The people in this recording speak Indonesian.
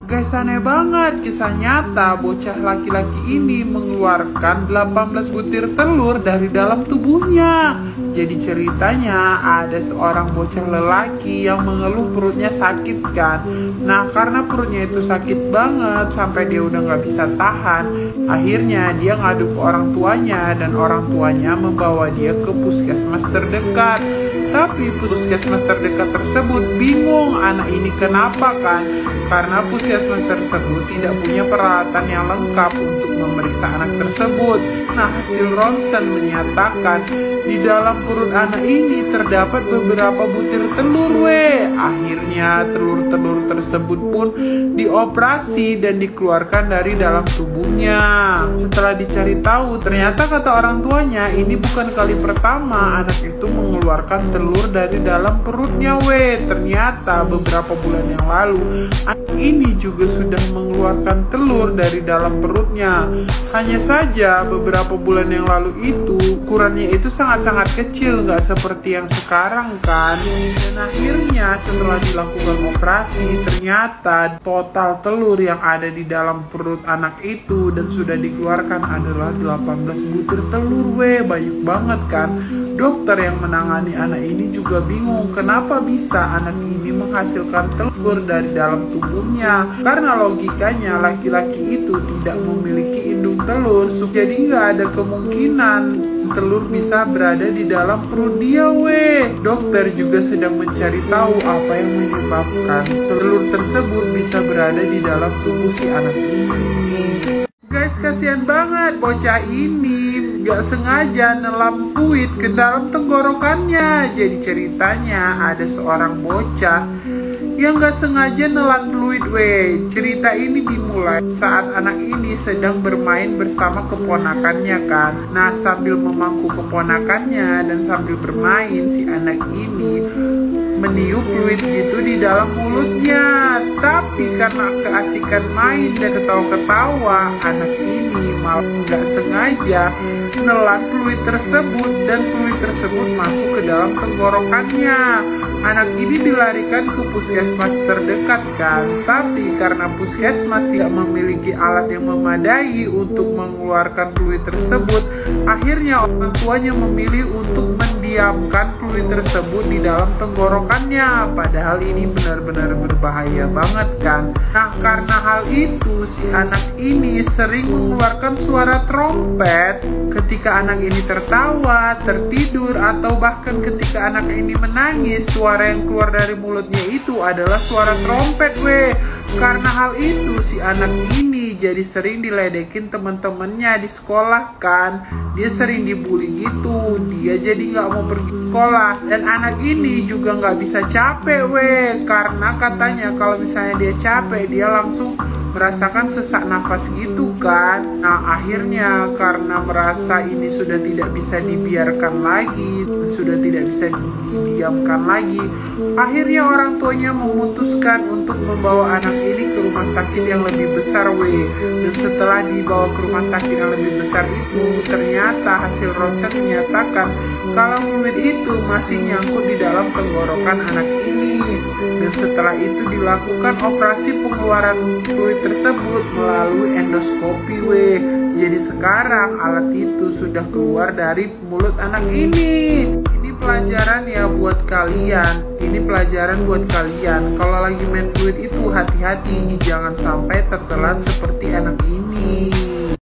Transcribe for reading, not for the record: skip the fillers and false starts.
Guys, aneh banget, kisah nyata bocah laki-laki ini mengeluarkan 18 butir telur dari dalam tubuhnya. Jadi ceritanya ada seorang bocah lelaki yang mengeluh perutnya sakit kan. Nah, karena perutnya itu sakit banget sampai dia udah gak bisa tahan, akhirnya dia ngadu ke orang tuanya dan orang tuanya membawa dia ke puskesmas terdekat. Tapi puskesmas terdekat tersebut bingung anak ini kenapa kan? Karena puskesmas tersebut tidak punya peralatan yang lengkap untuk memeriksa anak tersebut. Nah, hasil ronsen menyatakan di dalam perut anak ini terdapat beberapa butir telur Akhirnya telur-telur tersebut pun dioperasi dan dikeluarkan dari dalam tubuhnya. Setelah dicari tahu, ternyata kata orang tuanya ini bukan kali pertama anak itu mengeluarkan telur dari dalam perutnya Ternyata beberapa bulan yang lalu anak ini juga sudah mengeluarkan telur dari dalam perutnya. Hanya saja beberapa bulan yang lalu itu ukurannya itu sangat-sangat kecil, nggak seperti yang sekarang kan. Dan akhirnya setelah dilakukan operasi, ternyata total telur yang ada di dalam perut anak itu dan sudah dikeluarkan adalah 18 butir telur Banyak banget kan. Dokter yang menangani anak ini juga bingung kenapa bisa anak ini menghasilkan telur dari dalam tubuhnya. Karena logikanya laki-laki itu tidak memiliki indung telur, jadi nggak ada kemungkinan telur bisa berada di dalam perut dia Dokter juga sedang mencari tahu apa yang menyebabkan telur tersebut bisa berada di dalam tubuh si anak ini. Guys, kasihan banget bocah ini gak sengaja nelam fluid ke dalam tenggorokannya. Jadi ceritanya ada seorang bocah yang gak sengaja nelan fluid Cerita ini dimulai saat anak ini sedang bermain bersama keponakannya kan. Nah, sambil memangku keponakannya dan sambil bermain, si anak ini meniup fluid gitu di dalam mulutnya. Tapi karena keasikan main dan ketawa-ketawa, anak ini malah gak sengaja nelan fluid tersebut dan fluid tersebut masuk ke dalam tenggorokannya. Anak ini dilarikan ke puskesmas terdekat kan. Tapi karena puskesmas tidak memiliki alat yang memadai untuk mengeluarkan fluid tersebut, akhirnya orang tuanya memilih untuk mendiamkan fluid tersebut di dalam tenggorokannya. Padahal ini benar-benar berbahaya banget kan. Nah, karena hal itu si anak ini sering mengeluarkan suara trompet ketika anak ini tertawa, tertidur, atau bahkan ketika anak ini menangis. Suara yang keluar dari mulutnya itu adalah suara trompet Karena hal itu si anak ini jadi sering diledekin teman-temannya di sekolah kan. Dia sering dibully gitu. Dia jadi gak mau pergi sekolah. Dan anak ini juga gak bisa capek karena katanya kalau misalnya dia capek, dia langsung merasakan sesak nafas gitu kan. Nah, akhirnya karena merasa ini sudah tidak bisa dibiarkan lagi, sudah tidak bisa didiamkan lagi, akhirnya orang tuanya memutuskan untuk membawa anak ini ke rumah sakit yang lebih besar Dan setelah dibawa ke rumah sakit yang lebih besar itu, ternyata hasil ronsen menyatakan kalau fluid itu masih nyangkut di dalam tenggorokan anak ini. Dan setelah itu dilakukan operasi pengeluaran fluid tersebut melalui endoskopi Jadi sekarang alat itu sudah keluar dari mulut anak ini. Ini pelajaran ya buat kalian. Ini pelajaran buat kalian. Kalau lagi main fluid itu hati-hati, jangan sampai tertelan seperti anak ini.